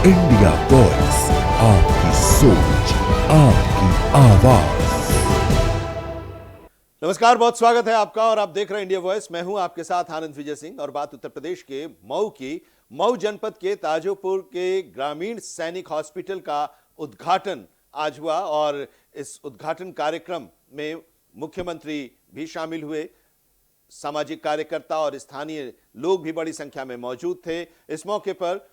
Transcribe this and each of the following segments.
India voice, आपकी सोच, आपकी आवाज। नमस्कार, बहुत स्वागत है आपका और आप देख रहे हैं इंडिया वॉइस। मैं हूं आपके साथ आनंद विजय सिंह और बात उत्तर प्रदेश के मऊ की। मऊ जनपद के ताजोपुर के ग्रामीण सैनिक हॉस्पिटल का उद्घाटन आज हुआ और इस उद्घाटन कार्यक्रम में मुख्यमंत्री भी शामिल हुए, सामाजिक कार्यकर्ता और स्थानीय लोग भी बड़ी संख्या में मौजूद थे। इस मौके पर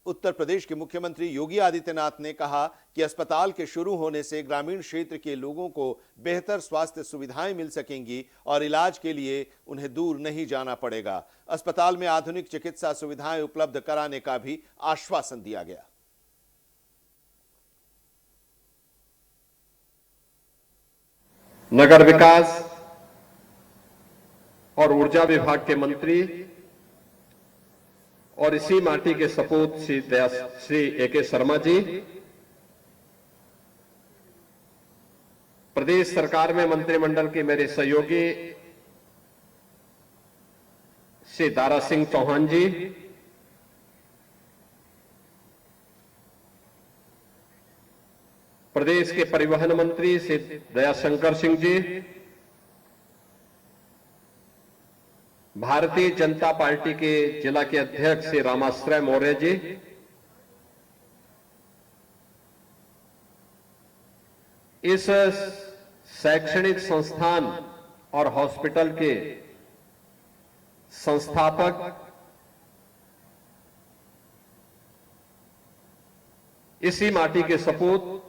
उत्तर प्रदेश के मुख्यमंत्री योगी आदित्यनाथ ने कहा कि अस्पताल के शुरू होने से ग्रामीण क्षेत्र के लोगों को बेहतर स्वास्थ्य सुविधाएं मिल सकेंगी और इलाज के लिए उन्हें दूर नहीं जाना पड़ेगा। अस्पताल में आधुनिक चिकित्सा सुविधाएं उपलब्ध कराने का भी आश्वासन दिया गया। नगर विकास और ऊर्जा विभाग के मंत्री और इसी माटी के सपूत श्री ए.के. शर्मा जी, प्रदेश सरकार में मंत्रिमंडल के मेरे सहयोगी श्री दारा सिंह चौहान जी, प्रदेश के परिवहन मंत्री श्री दयाशंकर सिंह जी, भारतीय जनता पार्टी के जिला के अध्यक्ष श्री रामाश्रय मौर्य जी, इस शैक्षणिक संस्थान और हॉस्पिटल के संस्थापक, इसी माटी के सपूत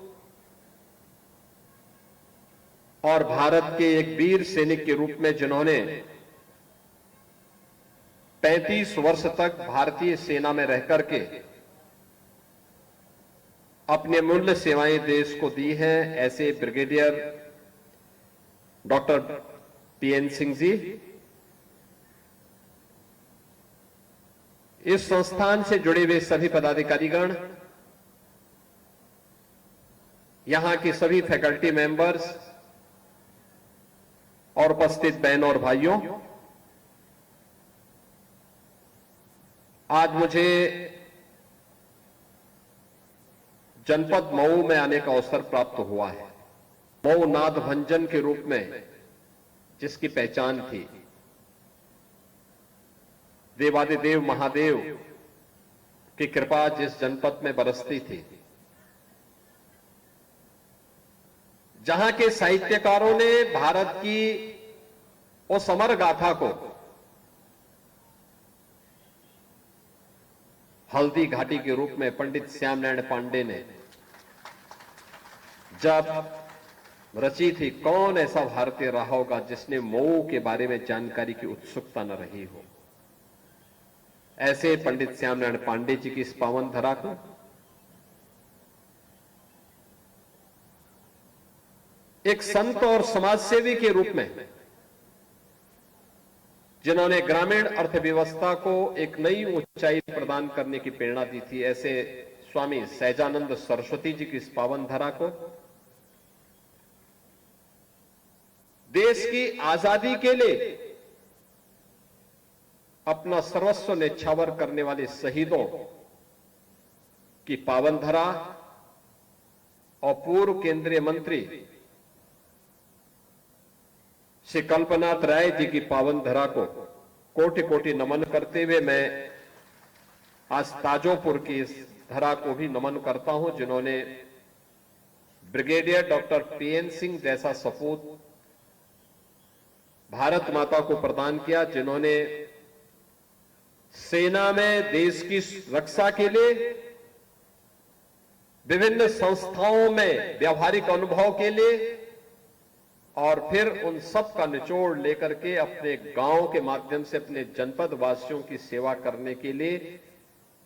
और भारत के एक वीर सैनिक के रूप में जिन्होंने 35 वर्ष तक भारतीय सेना में रहकर के अपने मूल्य सेवाएं देश को दी हैं, ऐसे brigadier doctor PN Singh ji, इस संस्थान से जुड़े हुए सभी पदाधिकारीगण, यहां की सभी फैकल्टी मेंबर्स और उपस्थित बहन और भाइयों, आज मुझे जनपद मऊ में आने का अवसर प्राप्त हुआ है। मऊ नाद भंजन के रूप में जिसकी पहचान थी, देवादिदेव महादेव की कृपा जिस जनपद में बरसती थी, जहां के साहित्यकारों ने भारत की उस अमर गाथा को हल्दी घाटी के रूप में पंडित श्याम नारायण पांडे ने जब रची थी, कौन ऐसा भारतीय रहा होगा जिसने मऊ के बारे में जानकारी की उत्सुकता न रही हो। ऐसे पंडित श्याम नारायण पांडे जी की इस पावन धरा को एक संत और समाजसेवी के रूप में, जिन्होंने ग्रामीण अर्थव्यवस्था को एक नई ऊंचाई प्रदान करने की प्रेरणा दी थी, ऐसे स्वामी सहजानंद सरस्वती जी की इस पावन धरा को देश की आजादी के लिए अपना सर्वस्व न्यौछावर करने वाले शहीदों की पावन धरा और पूर्व केंद्रीय मंत्री श्री कल्पनाथ राय जी की पावन धरा को कोटि कोटि नमन करते हुए मैं आज ताजोपुर की इस धरा को भी नमन करता हूं, जिन्होंने ब्रिगेडियर डॉक्टर पीएन सिंह जैसा सपूत भारत माता को प्रदान किया, जिन्होंने सेना में देश की रक्षा के लिए विभिन्न संस्थाओं में व्यावहारिक अनुभव के लिए और फिर उन सब का निचोड़ लेकर के अपने गांव के माध्यम से अपने जनपद वासियों की सेवा करने के लिए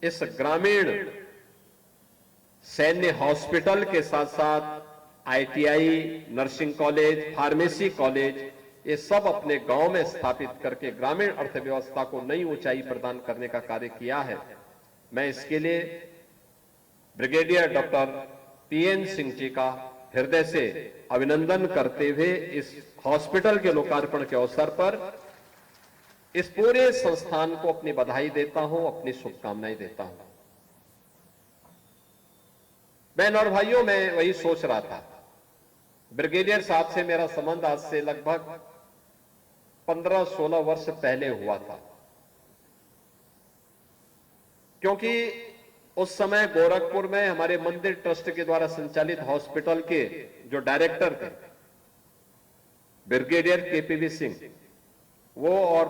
इस ग्रामीण सैन्य हॉस्पिटल के साथ साथ ITI, nursing college, pharmacy college, ये सब अपने गांव में स्थापित करके ग्रामीण अर्थव्यवस्था को नई ऊंचाई प्रदान करने का कार्य किया है। मैं इसके लिए brigadier doctor PN Singh ji का हृदय से अभिनंदन करते हुए इस हॉस्पिटल के लोकार्पण के अवसर पर इस पूरे संस्थान को अपनी बधाई देता हूं, अपनी शुभकामनाएं देता हूं। बहन और भाइयों, मैं वही सोच रहा था, ब्रिगेडियर साहब से मेरा संबंध आज से लगभग 15-16 वर्ष पहले हुआ था, क्योंकि उस समय गोरखपुर में हमारे मंदिर ट्रस्ट के द्वारा संचालित हॉस्पिटल के जो डायरेक्टर थे ब्रिगेडियर केपीवी सिंह, वो और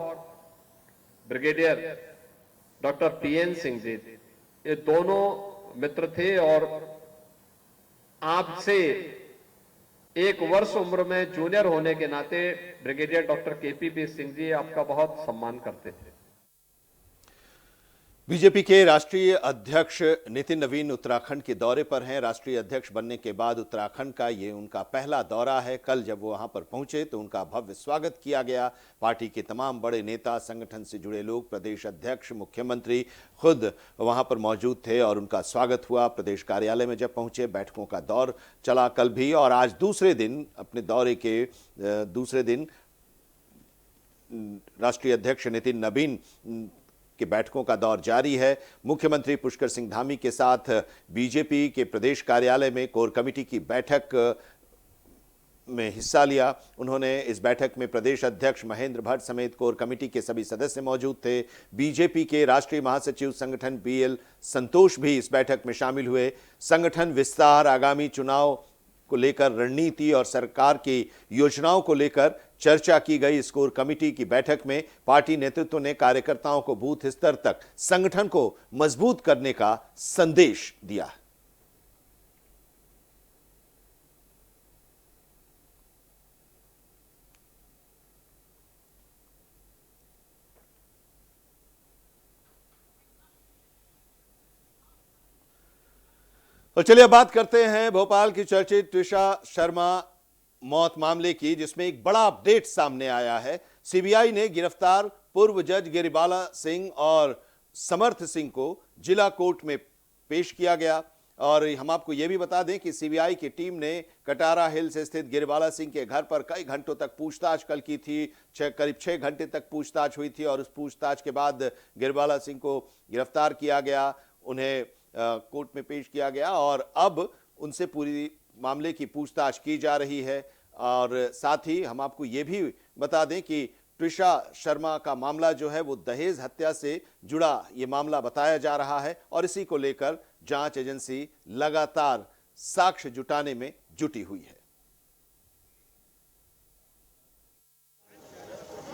brigadier doctor PN Singh ji, ये दोनों मित्र थे और आपसे 1 वर्ष उम्र में जूनियर होने के नाते ब्रिगेडियर डॉक्टर केपीवी सिंह जी आपका बहुत सम्मान करते थे। बीजेपी के राष्ट्रीय अध्यक्ष नितिन नवीन उत्तराखंड के दौरे पर हैं। राष्ट्रीय अध्यक्ष बनने के बाद उत्तराखंड का ये उनका पहला दौरा है। कल जब वो वहां पर पहुंचे तो उनका भव्य स्वागत किया गया। पार्टी के तमाम बड़े नेता, संगठन से जुड़े लोग, प्रदेश अध्यक्ष, मुख्यमंत्री खुद वहां पर मौजूद थे और उनका स्वागत हुआ। प्रदेश कार्यालय में जब पहुंचे, बैठकों का दौर चला कल भी, और आज दूसरे दिन अपने दौरे के दूसरे दिन राष्ट्रीय अध्यक्ष नितिन नवीन की बैठकों का दौर जारी है। मुख्यमंत्री पुष्कर सिंह धामी के साथ बीजेपी के प्रदेश कार्यालय में कोर कमेटी की बैठक में हिस्सा लिया। उन्होंने इस बैठक में प्रदेश अध्यक्ष महेंद्र भट्ट समेत कोर कमेटी के सभी सदस्य मौजूद थे। बीजेपी के राष्ट्रीय महासचिव संगठन बीएल संतोष भी इस बैठक में शामिल हुए। संगठन विस्तार, आगामी चुनाव को लेकर रणनीति और सरकार की योजनाओं को लेकर चर्चा की गई। इस कोर कमेटी की बैठक में पार्टी नेतृत्व ने कार्यकर्ताओं को बूथ स्तर तक संगठन को मजबूत करने का संदेश दिया। और चलिए अब बात करते हैं भोपाल की चर्चित त्विषा शर्मा मौत मामले की, जिसमें एक बड़ा अपडेट सामने आया है। सीबीआई ने गिरफ्तार पूर्व जज गिरिबाला सिंह और समर्थ सिंह को जिला कोर्ट में पेश किया गया। और हम आपको यह भी बता दें कि सीबीआई की टीम ने कटारा हिल्स स्थित गिरिबाला सिंह के घर पर कई घंटों तक पूछताछ कल की थी। करीब 6 घंटे तक पूछताछ हुई थी और उस पूछताछ के बाद गिरिबाला सिंह को गिरफ्तार किया गया, उन्हें कोर्ट में पेश किया गया और अब उनसे पूरी मामले की पूछताछ की जा रही है। और साथ ही हम आपको ये भी बता दें कि त्विषा शर्मा का मामला जो है वो दहेज हत्या से जुड़ा ये मामला बताया जा रहा है और इसी को लेकर जांच एजेंसी लगातार साक्ष्य जुटाने में जुटी हुई है।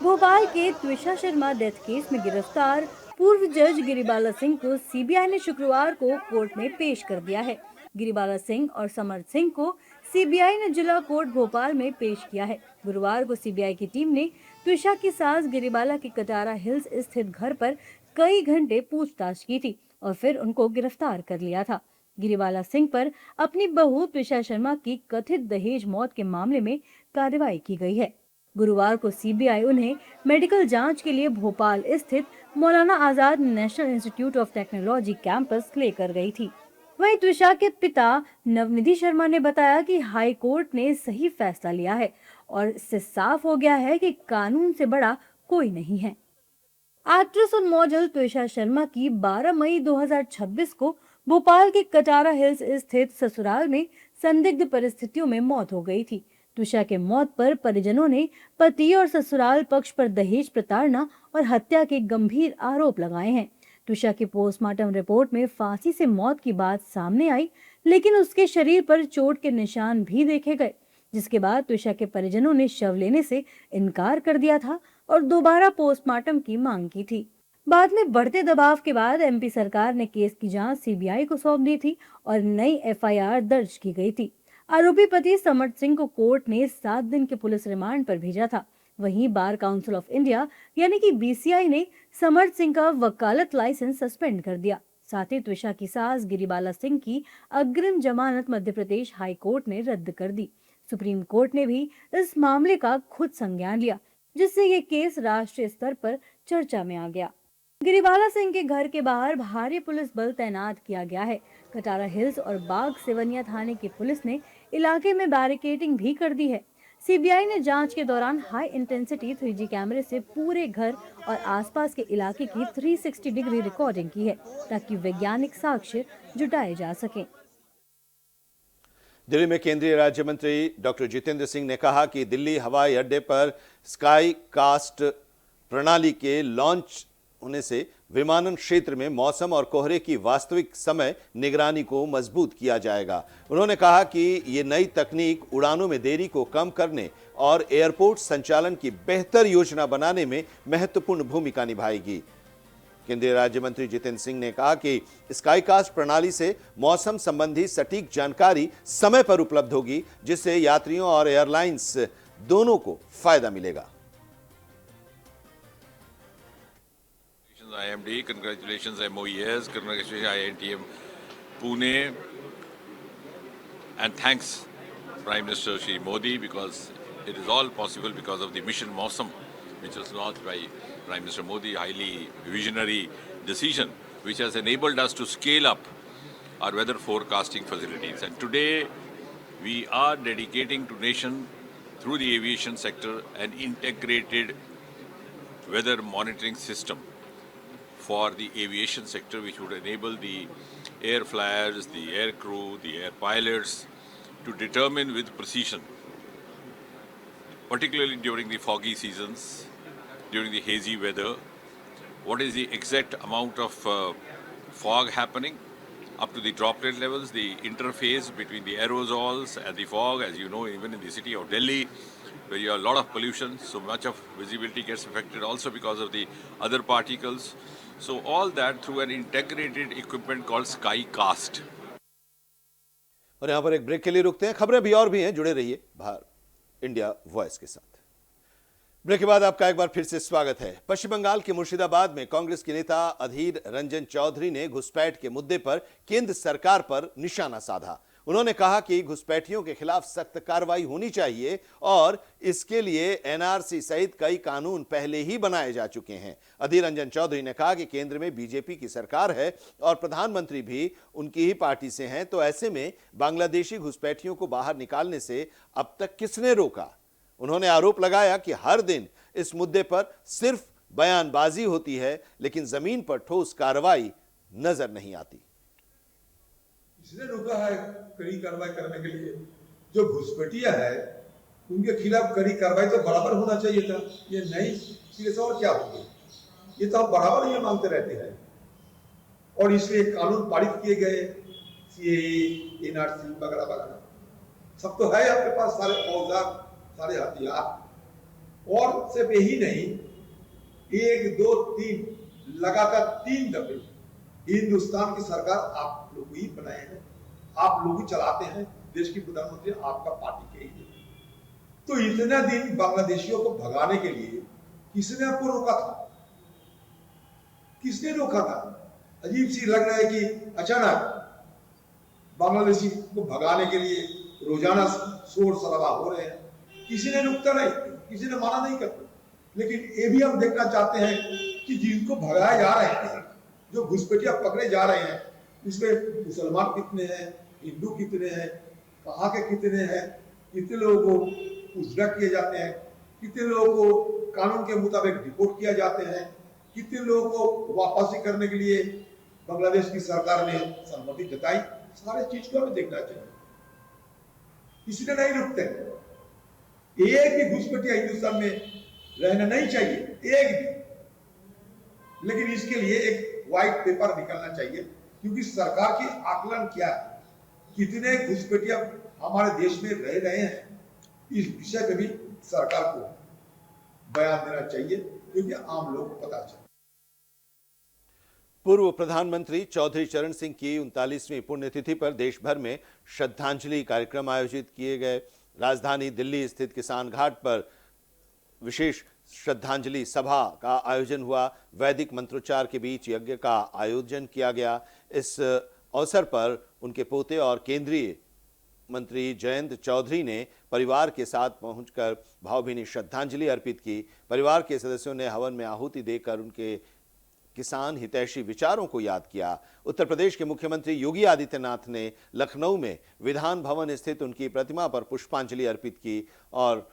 भोपाल के त्विषा शर्मा डेथ केस में गिरफ्तार पूर्व जज गिरिबाला सिंह को सीबीआई ने शुक्रवार को कोर्ट में पेश कर दिया है। गिरिबाला सिंह और समर्थ सिंह को सीबीआई ने जिला कोर्ट भोपाल में पेश किया है। गुरुवार को सीबीआई की टीम ने त्विषा की सास गिरिबाला के कटारा हिल्स स्थित घर पर कई घंटे पूछताछ की थी और फिर उनको गिरफ्तार कर लिया था। गिरिबाला सिंह पर अपनी बहू त्विषा शर्मा की कथित दहेज मौत के मामले में कार्रवाई की गई है। गुरुवार को सीबीआई उन्हें मेडिकल जांच के लिए भोपाल स्थित Maulana Azad national institute of technology campus लेकर गई थी। वहीं त्विषा के पिता नवनिधि शर्मा ने बताया कि हाई कोर्ट ने सही फैसला लिया है और इससे साफ हो गया है कि कानून से बड़ा कोई नहीं है। एक्ट्रेस और मॉडल त्विषा शर्मा की 12 मई 2026 को भोपाल के कटारा हिल्स स्थित ससुराल में संदिग्ध परिस्थितियों में मौत हो गई थी। त्विषा के मौत पर परिजनों ने पति और ससुराल पक्ष पर दहेज प्रताड़ना और हत्या के गंभीर आरोप लगाए हैं। त्विषा की पोस्टमार्टम रिपोर्ट में फांसी से मौत की बात सामने आई, लेकिन उसके शरीर पर चोट के निशान भी देखे गए, जिसके बाद त्विषा के परिजनों ने शव लेने से इनकार कर दिया था और दोबारा पोस्टमार्टम की मांग की थी। बाद में बढ़ते दबाव के बाद एमपी सरकार ने केस की जांच सीबीआई को सौंप दी थी और नई एफआईआर दर्ज की गई थी। आरोपी पति समर्थ सिंह को कोर्ट ने 7 दिन के पुलिस रिमांड पर भेजा था। वहीं बार काउंसिल ऑफ इंडिया यानी कि बीसीआई ने समर्थ सिंह का वकालत लाइसेंस सस्पेंड कर दिया। साथ ही त्विषा की सास गिरिबाला सिंह की अग्रिम जमानत मध्य प्रदेश हाई कोर्ट ने रद्द कर दी। सुप्रीम कोर्ट ने भी इस मामले का खुद संज्ञान लिया, जिससे ये केस राष्ट्रीय स्तर पर चर्चा में आ गया। गिरिबाला सिंह के घर के बाहर भारी पुलिस बल तैनात किया गया है। कटारा हिल्स और बाग सेवनिया थाने की पुलिस ने इलाके में बैरिकेडिंग भी कर दी है। सीबीआई ने जांच के दौरान हाई इंटेंसिटी 3G कैमरे से पूरे घर और आसपास के इलाके की 360 डिग्री रिकॉर्डिंग की है, ताकि वैज्ञानिक साक्ष्य जुटाए जा सकें। दिल्ली में केंद्रीय राज्य मंत्री डॉक्टर जितेंद्र सिंह ने कहा कि दिल्ली हवाई अड्डे पर स्काई कास्ट प्रणाली के लॉन्च होने से विमानन क्षेत्र में मौसम और कोहरे की वास्तविक समय निगरानी को मजबूत किया जाएगा। उन्होंने कहा कि ये नई तकनीक उड़ानों में देरी को कम करने और एयरपोर्ट संचालन की बेहतर योजना बनाने में महत्वपूर्ण भूमिका निभाएगी। केंद्रीय राज्य मंत्री जितेंद्र सिंह ने कहा कि स्काईकास्ट प्रणाली से मौसम संबंधी सटीक जानकारी समय पर उपलब्ध होगी, जिससे यात्रियों और एयरलाइंस दोनों को फायदा मिलेगा। IMD, congratulations MOES, congratulations IITM Pune, and thanks Prime Minister Shri Modi, because it is all possible because of the mission Mausam, which was launched by Prime Minister Modi, highly visionary decision, which has enabled us to scale up our weather forecasting facilities. And today we are dedicating to nation through the aviation sector an integrated weather monitoring system for the aviation sector, which would enable the air flyers, the air crew, the air pilots to determine with precision, particularly during the foggy seasons, during the hazy weather, what is the exact amount of fog happening up to the droplet levels, the interface between the aerosols and the fog, as you know, even in the city of Delhi, where you have a lot of pollution, so much of visibility gets affected also because of the other particles. So all that through an integrated equipment called SkyCast. और यहां पर एक break के लिए रुकते हैं। खबरें भी और भी हैं, जुड़े रहिए भारत इंडिया वॉइस के साथ। ब्रेक के बाद आपका एक बार फिर से स्वागत है। पश्चिम बंगाल के मुर्शिदाबाद में कांग्रेस के नेता अधीर रंजन चौधरी ने घुसपैठ के मुद्दे पर केंद्र सरकार पर निशाना साधा। उन्होंने कहा कि घुसपैठियों के खिलाफ सख्त कार्रवाई होनी चाहिए और इसके लिए एनआरसी सहित कई कानून पहले ही बनाए जा चुके हैं। अधीर रंजन चौधरी ने कहा कि केंद्र में बीजेपी की सरकार है और प्रधानमंत्री भी उनकी ही पार्टी से हैं, तो ऐसे में बांग्लादेशी घुसपैठियों को बाहर निकालने से अब तक किसने रोका। उन्होंने आरोप लगाया कि हर दिन इस मुद्दे पर सिर्फ बयानबाजी होती है, लेकिन जमीन पर ठोस कार्रवाई नजर नहीं आती। इसने रोका है कड़ी कार्रवाई करने के लिए। जो घुसपैठिया है उनके खिलाफ कड़ी कार्रवाई तो बराबर होना चाहिए था। ये नहीं इसलिए तो और क्या होगी, ये तो हम बराबर ये मांगते रहते हैं और इसलिए कानून पारित किए गए, सीएए, एनआरसी वगैरह वगैरह सब तो है आपके पास, सारे औजार, सारे हथियार। और सिर्फ यही नहीं, 1, 2, 3 लगातार 3 दफे हिंदुस्तान की सरकार आप लोग ही बनाए हैं, आप लोग ही चलाते हैं, देश की प्रधानमंत्री आपका पार्टी के ही। तो इतना दिन बांग्लादेशियों को भगाने के लिए किसने आपको रोका था? किसने रोका था? अजीब सी लग रहा है कि अचानक बांग्लादेशी को भगाने के लिए रोजाना शोर शराबा हो रहे हैं, किसी ने रुकता नहीं, किसी ने माना नहीं करता। लेकिन ये भी हम देखना चाहते हैं कि जिनको भगाया जा रहे हैं, जो घुसपैठिया पकड़े जा रहे हैं, इसमें मुसलमान कितने हैं, हिंदू कितने हैं, कहाँ के कितने हैं, कितने लोगों को उजरा किए जाते हैं, कितने लोगों को कानून के मुताबिक डिपोर्ट किया जाते हैं, कितने लोगों को वापसी करने के लिए बांग्लादेश की सरकार ने सहमति जताई, सारे चीज को हमें देखना चाहिए। इसलिए नहीं रुकते। एक भी घुसपैठिया हिंदुस्तान में रहना नहीं चाहिए, एक भी। लेकिन इसके लिए एक व्हाइट पेपर निकलना चाहिए, क्योंकि सरकार की आकलन क्या है, कितने घुसपैठिया हमारे देश में रह रहे हैं, इस विषय पे भी सरकार को बयान देना चाहिए, क्योंकि आम लोग को पता चले। पूर्व प्रधानमंत्री चौधरी चरण सिंह की 39वीं पुण्यतिथि पर देश भर में श्रद्धांजलि कार्यक्रम आयोजित किए गए। राजधानी दिल्ली स्थित किसान घाट पर विशेष श्रद्धांजलि सभा का आयोजन हुआ। वैदिक मंत्रोच्चार के बीच यज्ञ का आयोजन किया गया। इस अवसर पर उनके पोते और केंद्रीय मंत्री जयंत चौधरी ने परिवार के साथ पहुंचकर भावभीनी श्रद्धांजलि अर्पित की। परिवार के सदस्यों ने हवन में आहुति देकर उनके किसान हितैषी विचारों को याद किया। उत्तर प्रदेश के मुख्यमंत्री योगी आदित्यनाथ ने लखनऊ में विधान भवन स्थित उनकी प्रतिमा पर पुष्पांजलि अर्पित की और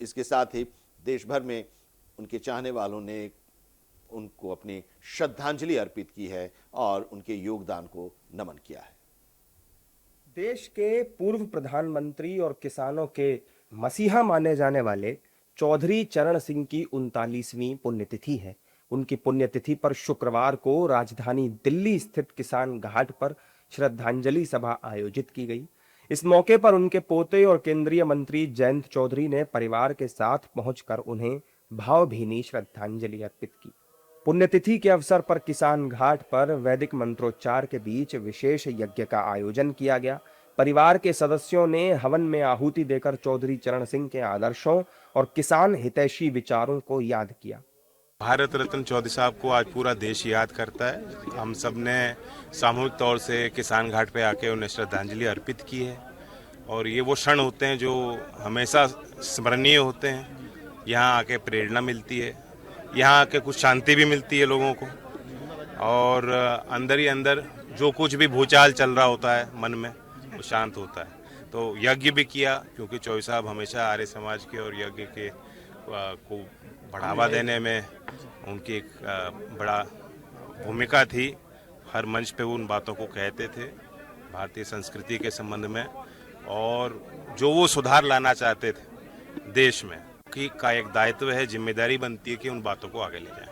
इसके साथ ही देश भर में उनके चाहने वालों ने उनको अपनी श्रद्धांजलि अर्पित की है और उनके योगदान को नमन किया है। देश के पूर्व प्रधानमंत्री और किसानों के मसीहा माने जाने वाले चौधरी चरण सिंह की 39वीं पुण्यतिथि है। उनकी पुण्यतिथि पर शुक्रवार को राजधानी दिल्ली स्थित किसान घाट पर श्रद्धांजलि सभा आयोजित की गई। इस मौके पर उनके पोते और केंद्रीय मंत्री जयंत चौधरी ने परिवार के साथ पहुंचकर उन्हें भावभीनी श्रद्धांजलि अर्पित की। पुण्यतिथि के अवसर पर किसान घाट पर वैदिक मंत्रोच्चार के बीच विशेष यज्ञ का आयोजन किया गया। परिवार के सदस्यों ने हवन में आहुति देकर चौधरी चरण सिंह के आदर्शों और किसान हितैषी विचारों को याद किया। भारत रत्न चौधरी साहब को आज पूरा देश याद करता है। हम सब ने सामूहिक तौर से किसान घाट पे आके उन्हें श्रद्धांजलि अर्पित की है और ये वो क्षण होते हैं जो हमेशा स्मरणीय होते हैं। यहाँ आके प्रेरणा मिलती है, यहाँ आके कुछ शांति भी मिलती है लोगों को और अंदर ही अंदर जो कुछ भी भूचाल चल रहा होता है मन में वो शांत होता है। तो यज्ञ भी किया क्योंकि चौधरी साहब हमेशा आर्य समाज के और यज्ञ के को बढ़ावा देने में उनकी एक बड़ा भूमिका थी। हर मंच पे वो उन बातों को कहते थे भारतीय संस्कृति के संबंध में और जो वो सुधार लाना चाहते थे देश में की का एक दायित्व है, जिम्मेदारी बनती है कि उन बातों को आगे ले जाएं।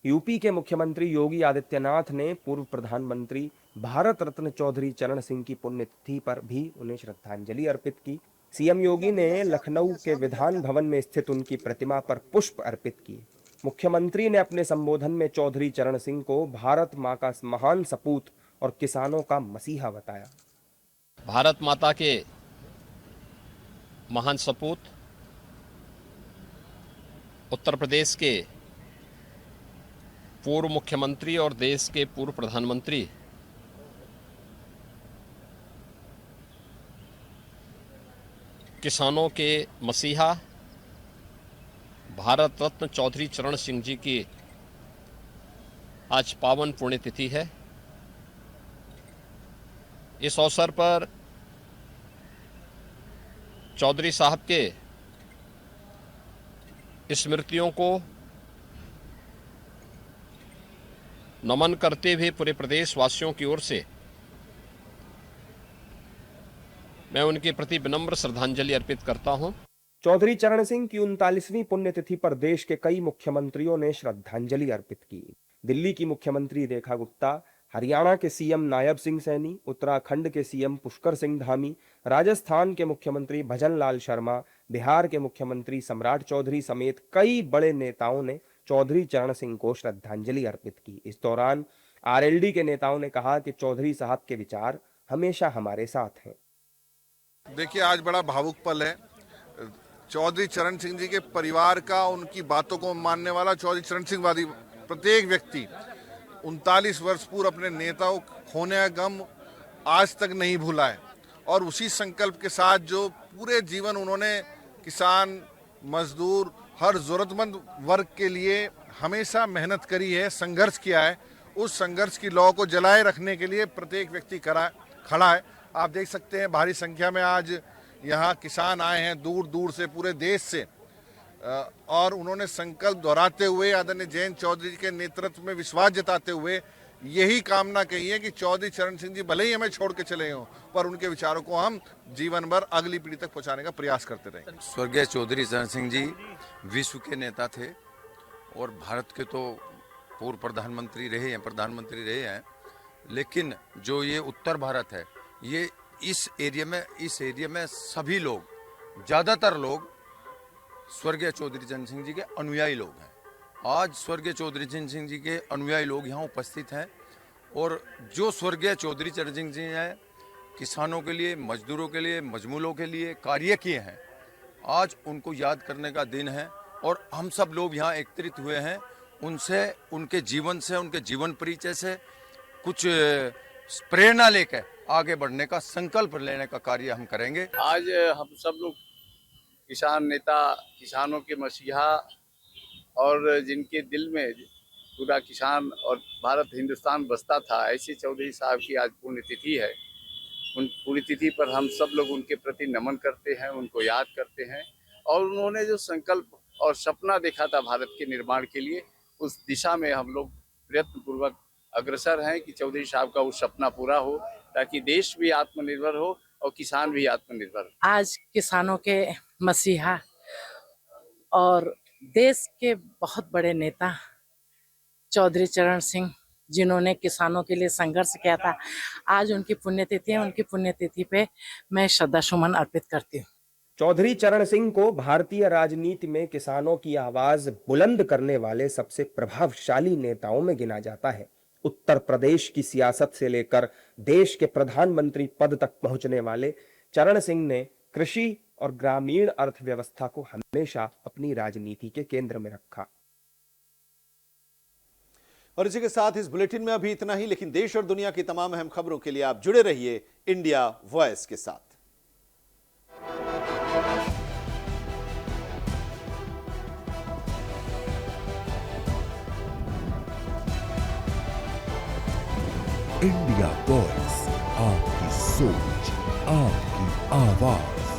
यूपी के मुख्यमंत्री योगी आदित्यनाथ ने पूर्व प्रधानमंत्री भारत रत्न चौधरी चरण सिंह की पुण्यतिथि पर भी उन्हें श्रद्धांजलि अर्पित की। सीएम योगी ने लखनऊ के विधान भवन में स्थित उनकी प्रतिमा पर पुष्प अर्पित किए। मुख्यमंत्री ने अपने संबोधन में चौधरी चरण सिंह को भारत मां का महान सपूत और किसानों का मसीहा बताया। भारत माता के महान सपूत, उत्तर प्रदेश के पूर्व मुख्यमंत्री और देश के पूर्व प्रधानमंत्री किसानों के मसीहा भारत रत्न चौधरी चरण सिंह जी की आज पावन पुण्यतिथि है। इस अवसर पर चौधरी साहब के स्मृतियों को नमन करते हुए पूरे प्रदेश वासियों की ओर से मैं उनके प्रति विनम्र श्रद्धांजलि अर्पित करता हूं। चौधरी चरण सिंह की 39वीं पुण्यतिथि पर देश के कई मुख्यमंत्रियों ने श्रद्धांजलि अर्पित की। दिल्ली की मुख्यमंत्री रेखा गुप्ता, हरियाणा के सीएम नायब सिंह सैनी, उत्तराखंड के सीएम पुष्कर सिंह धामी, राजस्थान के मुख्यमंत्री भजन लाल शर्मा, बिहार के मुख्यमंत्री सम्राट चौधरी समेत कई बड़े नेताओं ने चौधरी चरण सिंह को श्रद्धांजलि अर्पित की। इस दौरान आरएलडी के नेताओं ने कहा कि चौधरी साहब के विचार हमेशा हमारे साथ हैं। देखिए, आज बड़ा भावुक पल है। चौधरी चरण सिंह जी के परिवार का, उनकी बातों को मानने वाला चौधरी चरण सिंह वादी प्रत्येक व्यक्ति 39 वर्ष पूर्व अपने नेताओं खोने का गम आज तक नहीं भूला है और उसी संकल्प के साथ जो पूरे जीवन उन्होंने किसान, मजदूर, हर जरूरतमंद वर्ग के लिए हमेशा मेहनत करी है, संघर्ष किया है, उस संघर्ष की लौ को जलाए रखने के लिए प्रत्येक व्यक्ति खड़ा है। आप देख सकते हैं भारी संख्या में आज यहाँ किसान आए हैं दूर दूर से, पूरे देश से, और उन्होंने संकल्प दोहराते हुए आदरणीय जयंत चौधरी के नेतृत्व में विश्वास जताते हुए यही कामना कही है कि चौधरी चरण सिंह जी भले ही हमें छोड़ के चले हों पर उनके विचारों को हम जीवन भर अगली पीढ़ी तक पहुंचाने का प्रयास करते रहे। स्वर्गीय चौधरी चरण सिंह जी विश्व के नेता थे और भारत के तो पूर्व प्रधानमंत्री रहे हैं, लेकिन जो ये उत्तर भारत है, ये इस एरिया में सभी लोग, ज़्यादातर लोग स्वर्गीय चौधरी चरण सिंह जी के अनुयायी लोग हैं। आज स्वर्गीय चौधरी चरण सिंह जी के अनुयायी लोग यहाँ उपस्थित हैं और जो स्वर्गीय चौधरी चरण सिंह जी हैं किसानों के लिए, मजदूरों के लिए, मजमूलों के लिए कार्य किए हैं, आज उनको याद करने का दिन है और हम सब लोग यहाँ एकत्रित हुए हैं उनसे, उनके जीवन से, उनके जीवन परिचय से कुछ प्रेरणा लेकर आगे बढ़ने का संकल्प लेने का कार्य हम करेंगे। आज हम सब लोग किसान नेता, किसानों के मसीहा और जिनके दिल में पूरा किसान और भारत हिंदुस्तान बसता था, ऐसे चौधरी साहब की आज पुण्यतिथि है। उन पुण्यतिथि पर हम सब लोग उनके प्रति नमन करते हैं, उनको याद करते हैं और उन्होंने जो संकल्प और सपना देखा था भारत के निर्माण के लिए, उस दिशा में हम लोग प्रयत्नपूर्वक अग्रसर हैं कि चौधरी साहब का वो सपना पूरा हो। ताकि देश भी आत्मनिर्भर हो और किसान भी आत्मनिर्भर हो। आज किसानों के मसीहा और देश के बहुत बड़े नेता चौधरी चरण सिंह, जिन्होंने किसानों के लिए संघर्ष किया था, आज उनकी पुण्यतिथि है। उनकी पुण्यतिथि पे मैं श्रद्धा सुमन अर्पित करती हूँ। चौधरी चरण सिंह को भारतीय राजनीति में किसानों की आवाज बुलंद करने वाले सबसे प्रभावशाली नेताओं में गिना जाता है। उत्तर प्रदेश की सियासत से लेकर देश के प्रधानमंत्री पद तक पहुंचने वाले चरण सिंह ने कृषि और ग्रामीण अर्थव्यवस्था को हमेशा अपनी राजनीति के केंद्र में रखा। और इसी के साथ इस बुलेटिन में अभी इतना ही, लेकिन देश और दुनिया की तमाम अहम खबरों के लिए आप जुड़े रहिए इंडिया वॉइस के साथ। इंडिया वॉइस, आपकी सोच, आपकी आवाज।